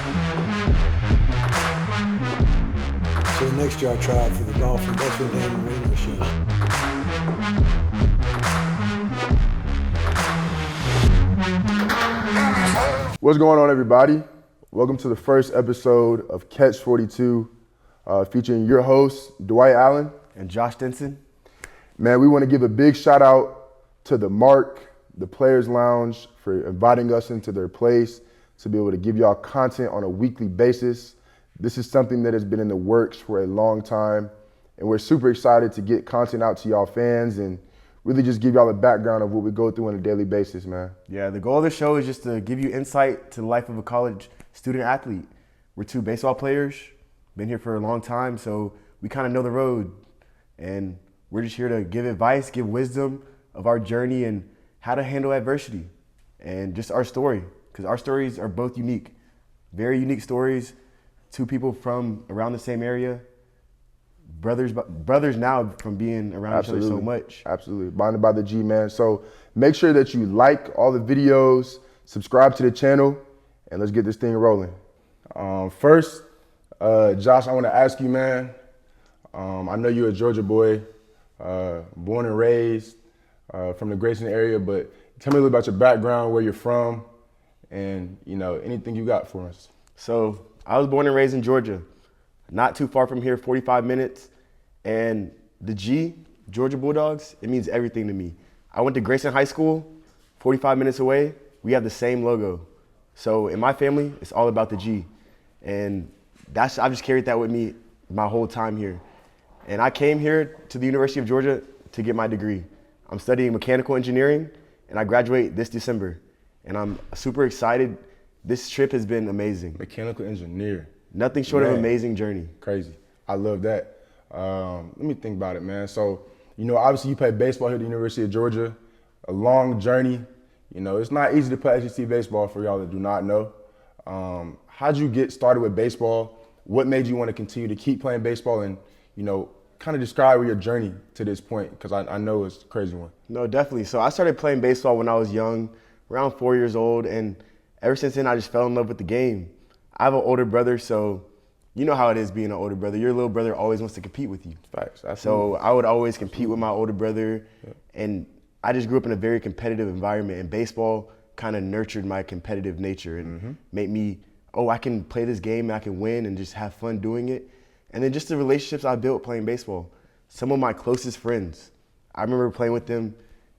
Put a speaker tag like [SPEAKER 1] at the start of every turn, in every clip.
[SPEAKER 1] So the next year I tried for the Dolphins. That's when Dan Marino was showing.
[SPEAKER 2] What's going on, everybody? Welcome to the first episode of Catch 42, featuring your hosts, Dwight Allen
[SPEAKER 3] and Josh Denson.
[SPEAKER 2] Man, we want to give a big shout out to the Mark, the Players Lounge, for inviting us into their place to be able to give y'all content on a weekly basis. This is something that has been in the works for a long time, and we're super excited to get content out to y'all fans and really just give y'all a background of what we go through on a daily basis, man.
[SPEAKER 3] Yeah, the goal of the show is just to give you insight to the life of a college student athlete. We're two baseball players, been here for a long time, so we kind of know the road, and we're just here to give advice, give wisdom of our journey and how to handle adversity and just our story, because our stories are both unique, very unique stories. Two people from around the same area, brothers now from being around each other so much.
[SPEAKER 2] Absolutely, bonded by the G, man. So make sure that you like all the videos, subscribe to the channel, and let's get this thing rolling. First, Josh, I want to ask you, man, I know you're a Georgia boy, born and raised from the Grayson area, but tell me a little about your background, where you're from, and anything you got for us.
[SPEAKER 3] So I was born and raised in Georgia, not too far from here, 45 minutes. And the G, Georgia Bulldogs, it means everything to me. I went to Grayson High School, 45 minutes away. We have the same logo. So in my family, it's all about the G. And I've just carried that with me my whole time here. And I came here to the University of Georgia to get my degree. I'm studying mechanical engineering, and I graduate this December. And I'm super excited. This trip has been amazing.
[SPEAKER 2] Mechanical engineer.
[SPEAKER 3] Nothing short of amazing journey.
[SPEAKER 2] Crazy. I love that. Let me think about it, man. So, obviously you played baseball here at the University of Georgia. A long journey. It's not easy to play SEC baseball for y'all that do not know. How'd you get started with baseball? What made you want to continue to keep playing baseball? And, kind of describe your journey to this point, because I know it's a crazy one.
[SPEAKER 3] No, definitely. So I started playing baseball when I was young, around 4 years old, and ever since then I just fell in love with the game. I have an older brother, so you know how it is being an older brother. Your little brother always wants to compete with you.
[SPEAKER 2] Facts.
[SPEAKER 3] So I would always compete with my older brother, and I just grew up in a very competitive environment, and baseball kind of nurtured my competitive nature and made me, I can play this game and I can win and just have fun doing it. And then just the relationships I built playing baseball. Some of my closest friends, I remember playing with them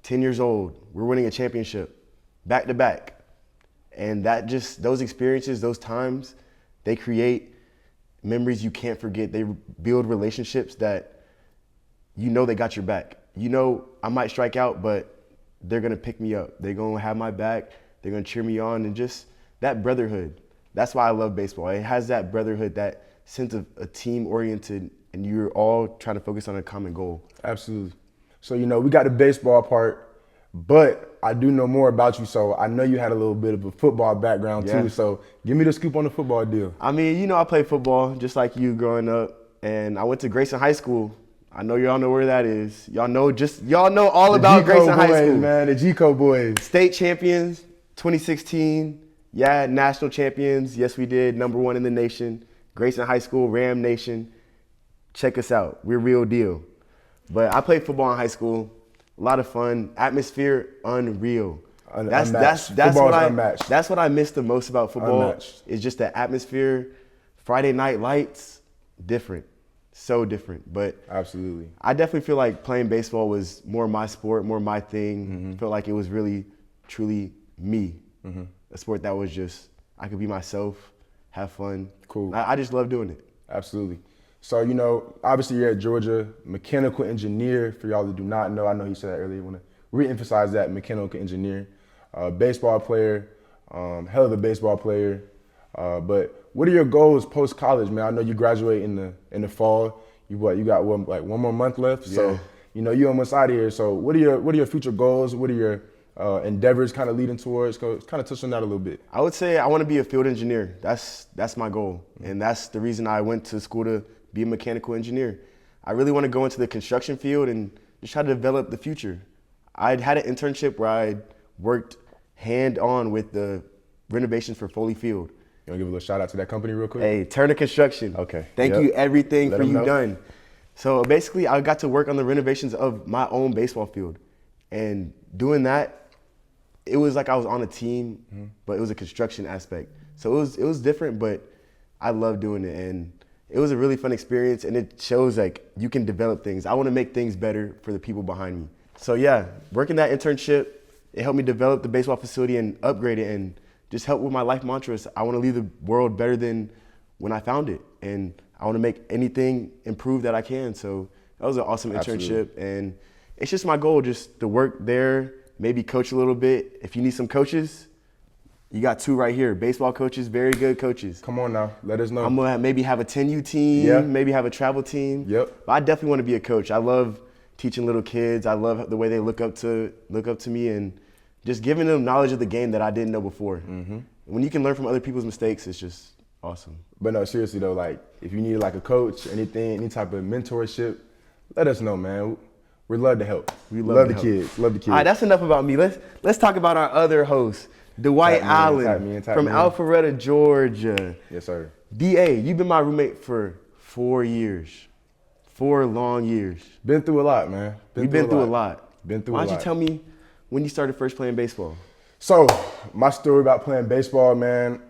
[SPEAKER 3] 10 years old. We're winning a championship back to back. And those experiences, those times, they create memories you can't forget. They build relationships that they got your back. I might strike out, but they're gonna pick me up. They're gonna have my back. They're gonna cheer me on, and just that brotherhood. That's why I love baseball. It has that brotherhood, that sense of a team oriented, and you're all trying to focus on a common goal.
[SPEAKER 2] Absolutely. So, we got the baseball part, but I do know more about you, so I know you had a little bit of a football background too. So give me the scoop on the football deal.
[SPEAKER 3] I mean, I played football just like you growing up, and I went to Grayson High School. I know y'all know where that is. Y'all know all about Grayson High School.
[SPEAKER 2] Man, the G-Co boys.
[SPEAKER 3] State champions, 2016. Yeah, national champions. Yes, we did. #1 in the nation. Grayson High School, Ram Nation. Check us out. We're real deal. But I played football in high school. A lot of fun. Atmosphere, unreal. That's what I miss the most about football.
[SPEAKER 2] Unmatched.
[SPEAKER 3] Is just the atmosphere. Friday night lights, different. So different. But
[SPEAKER 2] absolutely.
[SPEAKER 3] I definitely feel like playing baseball was more my sport, more my thing. Felt like it was really, truly me. A sport that was just, I could be myself, have fun.
[SPEAKER 2] Cool.
[SPEAKER 3] I just love doing it.
[SPEAKER 2] Absolutely. So, obviously you're at Georgia, mechanical engineer. For y'all that do not know, I know he said that earlier. I want to re-emphasize that, mechanical engineer. Baseball player, hell of a baseball player. But what are your goals post-college, man? I know you graduate in the fall. You got one more month left? Yeah. So, you're almost out of here. So what are your future goals? What are your endeavors kind of leading towards? Kind of touch on that a little bit.
[SPEAKER 3] I would say I want to be a field engineer. That's my goal. And that's the reason I went to school, to be a mechanical engineer. I really want to go into the construction field and just try to develop the future. I'd had an internship where I worked hand-on with the renovations for Foley Field.
[SPEAKER 2] You want to give a little shout out to that company real quick?
[SPEAKER 3] Hey, Turner Construction.
[SPEAKER 2] Okay.
[SPEAKER 3] Thank
[SPEAKER 2] Yep.
[SPEAKER 3] you, everything
[SPEAKER 2] Let
[SPEAKER 3] for
[SPEAKER 2] 'em
[SPEAKER 3] you
[SPEAKER 2] know.
[SPEAKER 3] done. So basically, I got to work on the renovations of my own baseball field. And doing that, it was like I was on a team, but it was a construction aspect. So it was different, but I love doing it. And it was a really fun experience, and it shows like you can develop things. I want to make things better for the people behind me. So yeah, working that internship, it helped me develop the baseball facility and upgrade it, and just help with my life mantras. I want to leave the world better than when I found it, and I want to make anything improve that I can. So that was an awesome internship, and it's just my goal, just to work there, maybe coach a little bit. If you need some coaches, you got 2 right here. Baseball coaches, very good coaches.
[SPEAKER 2] Come on now, let us know.
[SPEAKER 3] I'm gonna maybe have a 10U team,
[SPEAKER 2] Yeah.
[SPEAKER 3] maybe have a travel team.
[SPEAKER 2] Yep.
[SPEAKER 3] But I definitely want to be a coach. I love teaching little kids. I love the way they look up to me, and just giving them knowledge of the game that I didn't know before. When you can learn from other people's mistakes, it's just awesome.
[SPEAKER 2] But no, seriously though, like if you need like a coach, anything, any type of mentorship, let us know, man. We'd love to help.
[SPEAKER 3] We
[SPEAKER 2] love
[SPEAKER 3] to
[SPEAKER 2] the
[SPEAKER 3] help.
[SPEAKER 2] kids. Love the kids.
[SPEAKER 3] All right, that's enough about me. Let's talk about our other host, Dwight Allen
[SPEAKER 2] Tap
[SPEAKER 3] from
[SPEAKER 2] me in.
[SPEAKER 3] Alpharetta, Georgia.
[SPEAKER 2] Yes, sir.
[SPEAKER 3] DA, you've been my roommate for 4 years, 4 long years.
[SPEAKER 2] Been through a lot, man.
[SPEAKER 3] We've been through a lot.
[SPEAKER 2] Been through
[SPEAKER 3] Why
[SPEAKER 2] a
[SPEAKER 3] don't
[SPEAKER 2] lot.
[SPEAKER 3] you tell me when you started first playing baseball?
[SPEAKER 2] So, my story about playing baseball, man,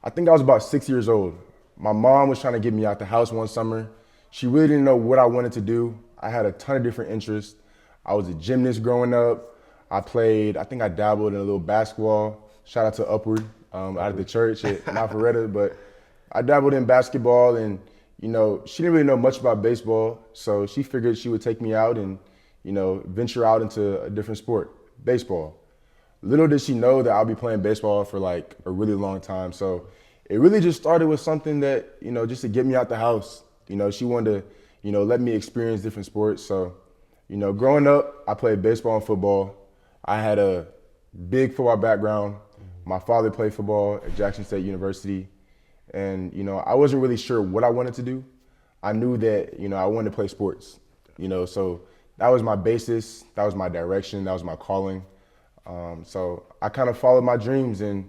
[SPEAKER 2] I think I was about 6 years old. My mom was trying to get me out the house one summer. She really didn't know what I wanted to do. I had a ton of different interests. I was a gymnast growing up. I think I dabbled in a little basketball. Shout out to Upward out of the church at Alpharetta. But I dabbled in basketball, and, you know, she didn't really know much about baseball. So she figured she would take me out and, you know, venture out into a different sport, baseball. Little did she know that I'll be playing baseball for like a really long time. So it really just started with something that, you know, just to get me out the house. You know, she wanted to, you know, let me experience different sports. So, you know, growing up, I played baseball and football. I had a big football background. My father played football at Jackson State University. And, you know, I wasn't really sure what I wanted to do. I knew that, you know, I wanted to play sports, you know, so that was my basis. That was my direction. That was my calling. So I kind of followed my dreams and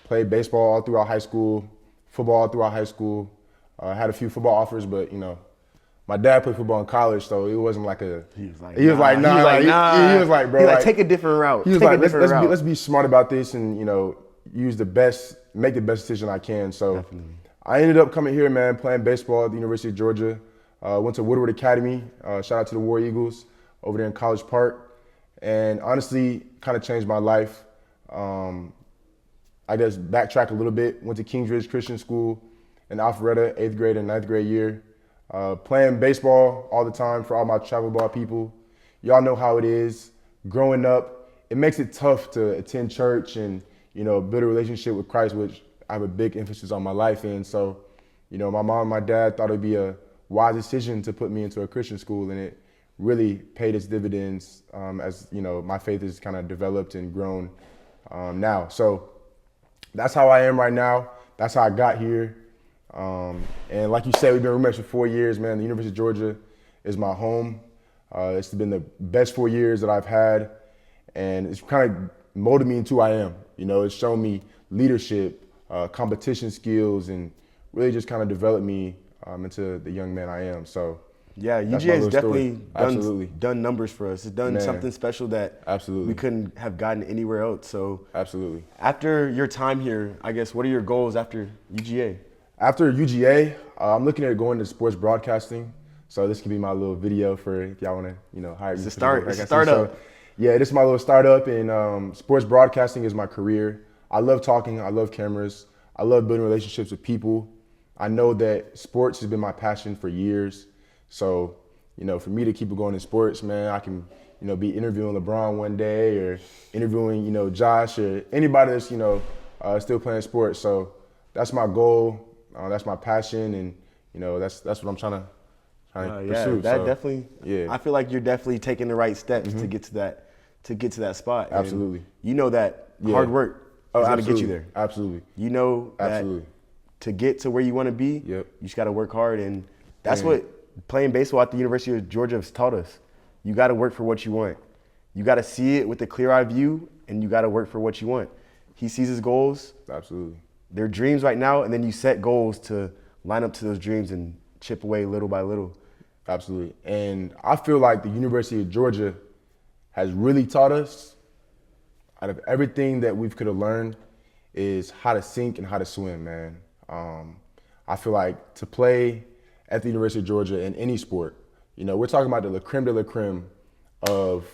[SPEAKER 2] played baseball all throughout high school, football all throughout high school. Had a few football offers, but, you know, my dad played football in college, so it wasn't like a. He was like, nah. He was like, bro,
[SPEAKER 3] He was like, take a different route.
[SPEAKER 2] He was
[SPEAKER 3] Take a
[SPEAKER 2] like,
[SPEAKER 3] different route.
[SPEAKER 2] let's be smart about this and, you know, make the best decision I can. So
[SPEAKER 3] Definitely.
[SPEAKER 2] I ended up coming here, man, playing baseball at the University of Georgia. Went to Woodward Academy. Shout out to the War Eagles over there in College Park. And honestly, kind of changed my life. I guess backtrack a little bit. Went to Kingsridge Christian School in Alpharetta, 8th grade and 9th grade year. Playing baseball all the time for all my travel ball people. Y'all know how it is. Growing up, it makes it tough to attend church and, you know, build a relationship with Christ, which I have a big emphasis on my life in. So, you know, my mom and my dad thought it'd be a wise decision to put me into a Christian school, and it really paid its dividends as, you know, my faith has kind of developed and grown now. So that's how I am right now. That's how I got here. And like you said, we've been roommates for 4 years, man. The University of Georgia is my home. It's been the best 4 years that I've had, and it's kind of molded me into who I am. You know, it's shown me leadership, competition skills, and really just kind of developed me into the young man I am. So
[SPEAKER 3] yeah,
[SPEAKER 2] that's
[SPEAKER 3] UGA
[SPEAKER 2] my
[SPEAKER 3] has
[SPEAKER 2] little
[SPEAKER 3] definitely
[SPEAKER 2] story.
[SPEAKER 3] done numbers for us. It's done
[SPEAKER 2] Man.
[SPEAKER 3] something special that
[SPEAKER 2] Absolutely.
[SPEAKER 3] we couldn't have gotten anywhere else. So
[SPEAKER 2] Absolutely.
[SPEAKER 3] after your time here, I guess, what are your goals after UGA?
[SPEAKER 2] After UGA, I'm looking at going to sports broadcasting. So this can be my little video for if y'all want to, you know, hire me.
[SPEAKER 3] It's a
[SPEAKER 2] for
[SPEAKER 3] start.
[SPEAKER 2] sports
[SPEAKER 3] It's a
[SPEAKER 2] broadcasting.
[SPEAKER 3] startup.
[SPEAKER 2] So, yeah, this is my little startup, and sports broadcasting is my career. I love talking. I love cameras. I love building relationships with people. I know that sports has been my passion for years. So, you know, for me to keep it going in sports, man, I can, you know, be interviewing LeBron one day or interviewing, you know, Josh or anybody that's, you know, still playing sports. So that's my goal. That's my passion, and, you know, that's what I'm trying to pursue.
[SPEAKER 3] That
[SPEAKER 2] So,
[SPEAKER 3] definitely.
[SPEAKER 2] yeah.
[SPEAKER 3] I feel like you're definitely taking the right steps to get to that spot. And
[SPEAKER 2] Absolutely.
[SPEAKER 3] you know that
[SPEAKER 2] Yeah.
[SPEAKER 3] hard work is going to get you
[SPEAKER 2] absolutely.
[SPEAKER 3] there.
[SPEAKER 2] Absolutely.
[SPEAKER 3] You know that
[SPEAKER 2] Absolutely.
[SPEAKER 3] to get to where you want to be,
[SPEAKER 2] Yep.
[SPEAKER 3] you just got to work hard, and that's
[SPEAKER 2] Man.
[SPEAKER 3] what playing baseball at the University of Georgia has taught us. You got to work for what you want. You got to see it with a clear eye view, and you got to work for what you want. he sees his goals.
[SPEAKER 2] Absolutely.
[SPEAKER 3] They're dreams right now, and then you set goals to line up to those dreams and chip away little by little.
[SPEAKER 2] Absolutely. And I feel like the University of Georgia has really taught us, out of everything that we could have learned, is how to sink and how to swim, man. I feel like to play at the University of Georgia in any sport, we're talking about the creme de la creme of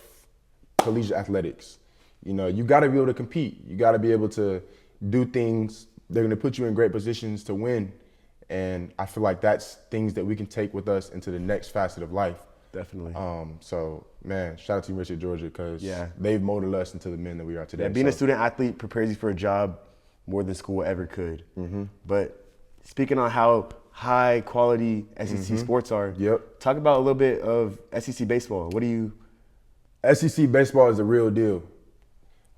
[SPEAKER 2] collegiate athletics. You got to be able to compete. You got to be able to do things that are going to put you in great positions to win. And I feel like that's things that we can take with us into the next facet of life.
[SPEAKER 3] Definitely.
[SPEAKER 2] So, man, shout out to University of Georgia because
[SPEAKER 3] Yeah.
[SPEAKER 2] they've molded us into the men that we are today.
[SPEAKER 3] Yeah, being a student athlete prepares you for a job more than school ever could.
[SPEAKER 2] Mm-hmm.
[SPEAKER 3] But speaking on how high quality SEC sports are,
[SPEAKER 2] Yep.
[SPEAKER 3] talk about a little bit of SEC baseball. What do you?
[SPEAKER 2] SEC baseball is the real deal.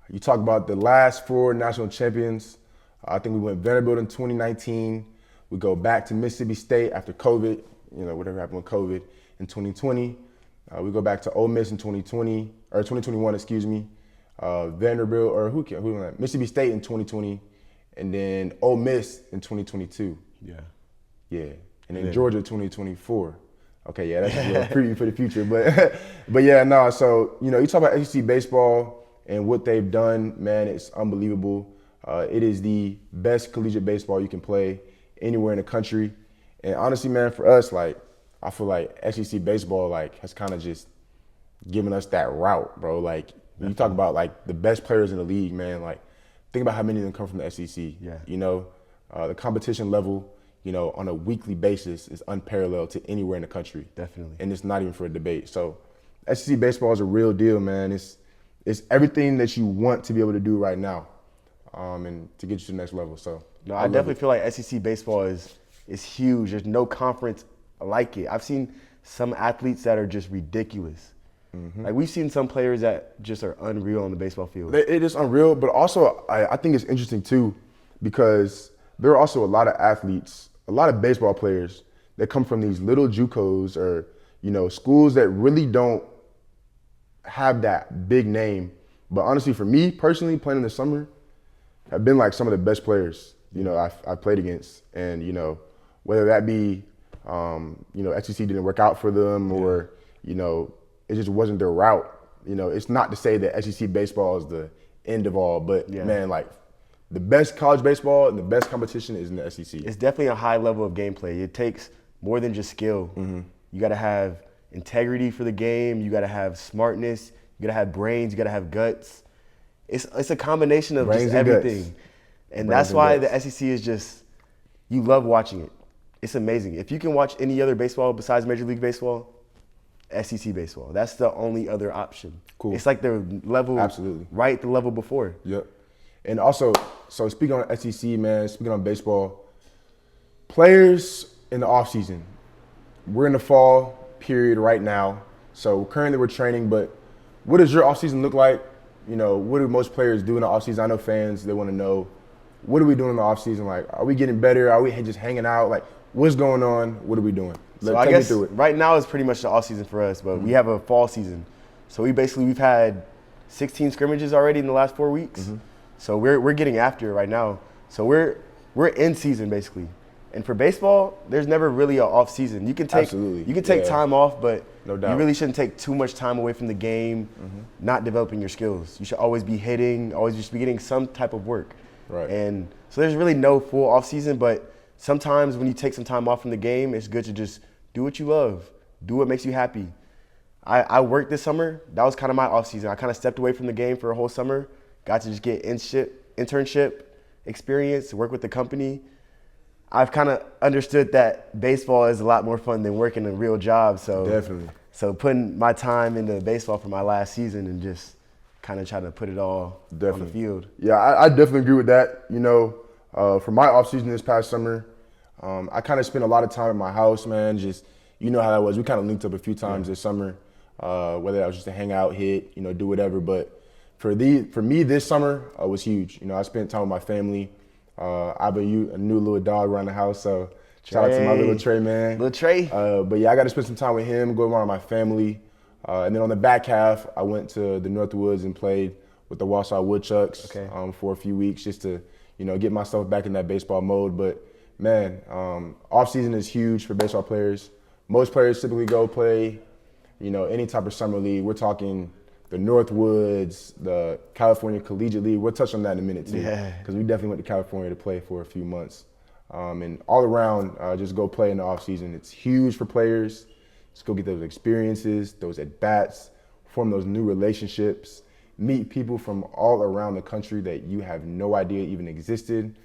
[SPEAKER 2] You talk about the last 4 national champions. I think we went Vanderbilt in 2019. We go back to Mississippi State after COVID, whatever happened with COVID in 2020. We go back to Ole Miss in 2020, or 2021, excuse me. Vanderbilt, or who won that? Mississippi State in 2020, and then Ole Miss in 2022.
[SPEAKER 3] Yeah.
[SPEAKER 2] Yeah, and then Georgia 2024. Okay, yeah, that's a little preview for the future. But yeah, no, so, you talk about SEC baseball and what they've done, man, it's unbelievable. It is the best collegiate baseball you can play anywhere in the country. And honestly, man, for us, I feel like SEC baseball, has kind of just given us that route, bro. You talk about, the best players in the league, man, think about how many of them come from the SEC.
[SPEAKER 3] Yeah.
[SPEAKER 2] The competition level, on a weekly basis is unparalleled to anywhere in the country.
[SPEAKER 3] Definitely.
[SPEAKER 2] And it's not even for a debate. So SEC baseball is a real deal, man. It's everything that you want to be able to do right now, and to get you to the next level. So
[SPEAKER 3] No, I definitely feel like SEC baseball is huge. There's no conference like it. I've seen some athletes that are just ridiculous. We've seen some players that just are unreal on the baseball field.
[SPEAKER 2] it is unreal, but also I think it's interesting too, because there are also a lot of athletes, a lot of baseball players that come from these little JUCOs or, schools that really don't have that big name. But honestly, for me personally, playing in the summer, have been some of the best players, I've played against. And, whether that be, SEC didn't work out for them or, it just wasn't their route. It's not to say that SEC baseball is the end of all, but man, the best college baseball and the best competition is in the SEC.
[SPEAKER 3] It's definitely a high level of gameplay. It takes more than just skill. You got to have integrity for the game. You got to have smartness. You got to have brains. You got to have guts. It's a combination of
[SPEAKER 2] Brains
[SPEAKER 3] just
[SPEAKER 2] and
[SPEAKER 3] everything.
[SPEAKER 2] guts.
[SPEAKER 3] And
[SPEAKER 2] Brains
[SPEAKER 3] that's
[SPEAKER 2] and
[SPEAKER 3] why
[SPEAKER 2] guts.
[SPEAKER 3] the SEC is just, you love watching it. It's amazing. If you can watch any other baseball besides Major League Baseball, SEC baseball. That's the only other option.
[SPEAKER 2] Cool.
[SPEAKER 3] It's like the level,
[SPEAKER 2] Absolutely.
[SPEAKER 3] right, the level before.
[SPEAKER 2] Yep. And also, so speaking on SEC, man, speaking on baseball, players in the offseason, we're in the fall period right now. So currently we're training, but what does your offseason look like? What do most players do in the offseason? I know fans, they want to know, what are we doing in the offseason? Are we getting better? Are we just hanging out? What's going on? What are we doing?
[SPEAKER 3] So I guess right now is pretty much the off season for us, but we have a fall season. So we've had 16 scrimmages already in the last 4 weeks. So we're getting after it right now. So we're in season basically. And for baseball, there's never really an off season. You can take time off, but
[SPEAKER 2] no doubt.
[SPEAKER 3] You really shouldn't take too much time away from the game, not developing your skills. You should always be hitting, always just be getting some type of work.
[SPEAKER 2] Right.
[SPEAKER 3] And so there's really no full off season, but sometimes when you take some time off from the game, it's good to just do what you love, do what makes you happy. I worked this summer. That was kind of my off season. I kind of stepped away from the game for a whole summer, got to just get internship experience, work with the company. I've kind of understood that baseball is a lot more fun than working a real job. So
[SPEAKER 2] Definitely.
[SPEAKER 3] So putting my time into baseball for my last season and just kind of trying to put it all on the field.
[SPEAKER 2] Yeah, I definitely agree with that. For my off season this past summer, I kind of spent a lot of time at my house, man. Just, how that was. We kind of linked up a few times this summer, whether that was just to hang out, hit, do whatever. But for me this summer was huge. I spent time with my family. I have a new little dog around the house, so shout out to my little Trey, man.
[SPEAKER 3] Little Trey.
[SPEAKER 2] But yeah, I got to spend some time with him, go around my family. And then on the back half, I went to the Northwoods and played with the Wausau Woodchucks
[SPEAKER 3] Okay.
[SPEAKER 2] For a few weeks just to, get myself back in that baseball mode. But man, off-season is huge for baseball players. Most players typically go play, any type of summer league. We're talking the Northwoods, the California Collegiate League. We'll touch on that in a minute too, because we definitely went to California to play for a few months. And all around, just go play in the off-season. It's huge for players. Just go get those experiences, those at-bats, form those new relationships, meet people from all around the country that you have no idea even existed.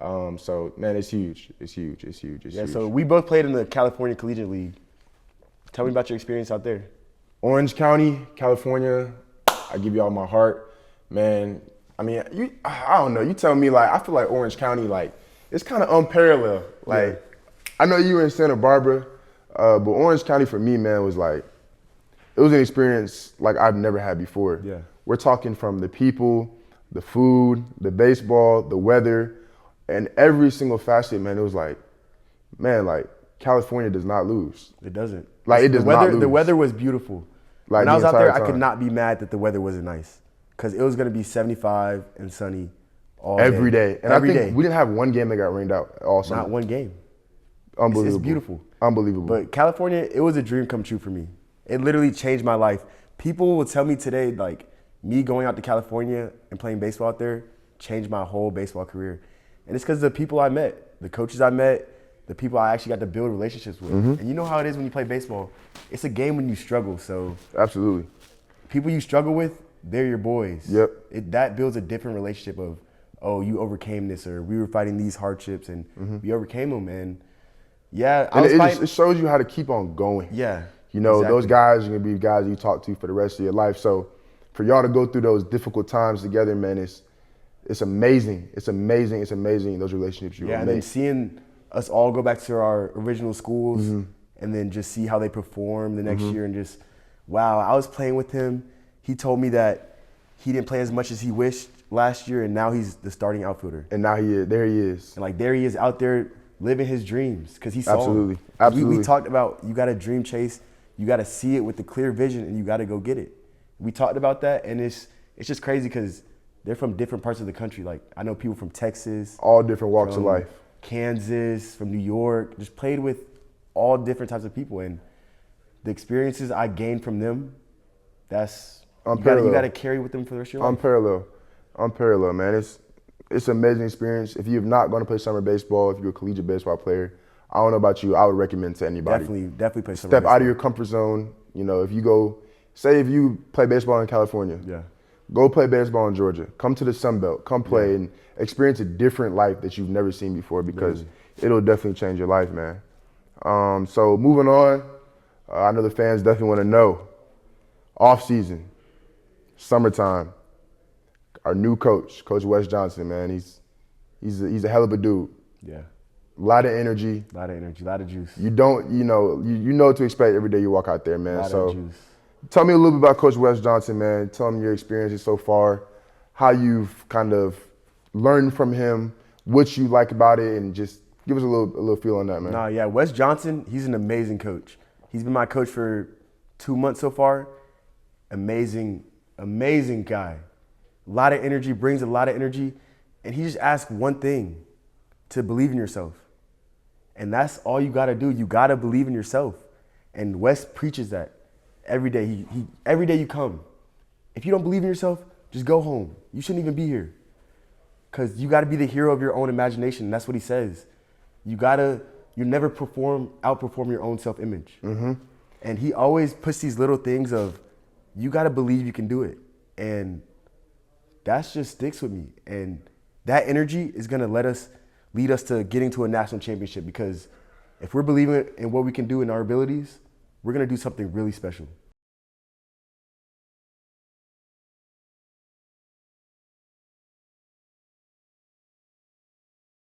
[SPEAKER 2] So, man, it's huge. It's huge. It's huge. It's huge.
[SPEAKER 3] So we both played in the California Collegiate League. Tell me about your experience out there.
[SPEAKER 2] Orange County, California, I give you all my heart. Man, I mean, I don't know. You tell me, I feel like Orange County, it's kind of unparalleled. I know you were in Santa Barbara, but Orange County for me, man, was it was an experience like I've never had before.
[SPEAKER 3] Yeah.
[SPEAKER 2] We're talking from the people, the food, the baseball, the weather, and every single facet, man. It was California does not lose.
[SPEAKER 3] It doesn't.
[SPEAKER 2] It does not lose.
[SPEAKER 3] The weather was beautiful. When I was
[SPEAKER 2] the
[SPEAKER 3] out there,
[SPEAKER 2] entire
[SPEAKER 3] I could
[SPEAKER 2] time.
[SPEAKER 3] not be mad that the weather wasn't nice, because it was going to be 75 and sunny all
[SPEAKER 2] Every day. And
[SPEAKER 3] Every
[SPEAKER 2] I think
[SPEAKER 3] day.
[SPEAKER 2] we didn't have one game that got rained out all summer.
[SPEAKER 3] Not one game.
[SPEAKER 2] Unbelievable.
[SPEAKER 3] It's beautiful.
[SPEAKER 2] Unbelievable.
[SPEAKER 3] But California, it was a dream come true for me. It literally changed my life. People will tell me today, me going out to California and playing baseball out there changed my whole baseball career. And it's because of the people I met, the coaches I met, the people I actually got to build relationships with. And you know how it is when you play baseball. It's a game when you struggle. So
[SPEAKER 2] Absolutely.
[SPEAKER 3] people you struggle with, they're your boys.
[SPEAKER 2] Yep.
[SPEAKER 3] That builds a different relationship of, oh, you overcame this, or we were fighting these hardships and we overcame them. And yeah, I
[SPEAKER 2] And
[SPEAKER 3] was
[SPEAKER 2] it
[SPEAKER 3] fighting.
[SPEAKER 2] it shows you how to keep on going.
[SPEAKER 3] Yeah.
[SPEAKER 2] Those
[SPEAKER 3] exactly.
[SPEAKER 2] guys are going to be guys you talk to for the rest of your life. So for y'all to go through those difficult times together, man, it's amazing. It's amazing. It's amazing, those relationships you
[SPEAKER 3] Yeah,
[SPEAKER 2] will
[SPEAKER 3] and then
[SPEAKER 2] make.
[SPEAKER 3] seeing us all go back to our original schools and then just see how they perform the next year and just, wow, I was playing with him. He told me that he didn't play as much as he wished last year, and now he's the starting outfielder.
[SPEAKER 2] And now there he is.
[SPEAKER 3] And there he is out there living his dreams, because he saw
[SPEAKER 2] Absolutely.
[SPEAKER 3] them.
[SPEAKER 2] Absolutely.
[SPEAKER 3] We talked about, you got to dream chase, you got to see it with the clear vision, and you got to go get it. We talked about that, and it's just crazy because they're from different parts of the country. I know people from Texas,
[SPEAKER 2] All different walks of
[SPEAKER 3] from
[SPEAKER 2] life.
[SPEAKER 3] Kansas, from New York, just played with all different types of people. And the experiences I gained from them, that's, you got to carry with them for the rest of your life.
[SPEAKER 2] Unparalleled, man. It's an amazing experience. If you're not going to play summer baseball, if you're a collegiate baseball player, I don't know about you, I would recommend to anybody.
[SPEAKER 3] Definitely play summer
[SPEAKER 2] Step
[SPEAKER 3] baseball.
[SPEAKER 2] out of your comfort zone. If you go, say if you play baseball in California,
[SPEAKER 3] Yeah.
[SPEAKER 2] go play baseball in Georgia. Come to the Sun Belt. Come play and experience a different life that you've never seen before, because it'll definitely change your life, man. So moving on, I know the fans definitely want to know. Off-season, summertime, our new coach, Coach Wes Johnson, man, he's a hell of a dude.
[SPEAKER 3] Yeah.
[SPEAKER 2] A lot of energy.
[SPEAKER 3] A lot of energy, a lot of juice.
[SPEAKER 2] You don't, you know what to expect every day you walk out there, man.
[SPEAKER 3] A lot
[SPEAKER 2] So
[SPEAKER 3] of juice.
[SPEAKER 2] tell me a little bit about Coach Wes Johnson, man. Tell me your experiences so far, how you've kind of learned from him, what you like about it, and just give us a little feel on that, man.
[SPEAKER 3] Nah, yeah, Wes Johnson, he's an amazing coach. He's been my coach for 2 months so far. Amazing guy. A lot of energy, brings a lot of energy, and he just asks one thing: to believe in yourself. And that's all you gotta do. You gotta believe in yourself. And Wes preaches that every day. He every day you come. If you don't believe in yourself, just go home. You shouldn't even be here. Cause you gotta be the hero of your own imagination. That's what he says. You never outperform your own self-image. And he always puts these little things of, you gotta believe you can do it. And that just sticks with me. And that energy is gonna lead us to getting to a national championship, because if we're believing in what we can do in our abilities, we're gonna do something really special.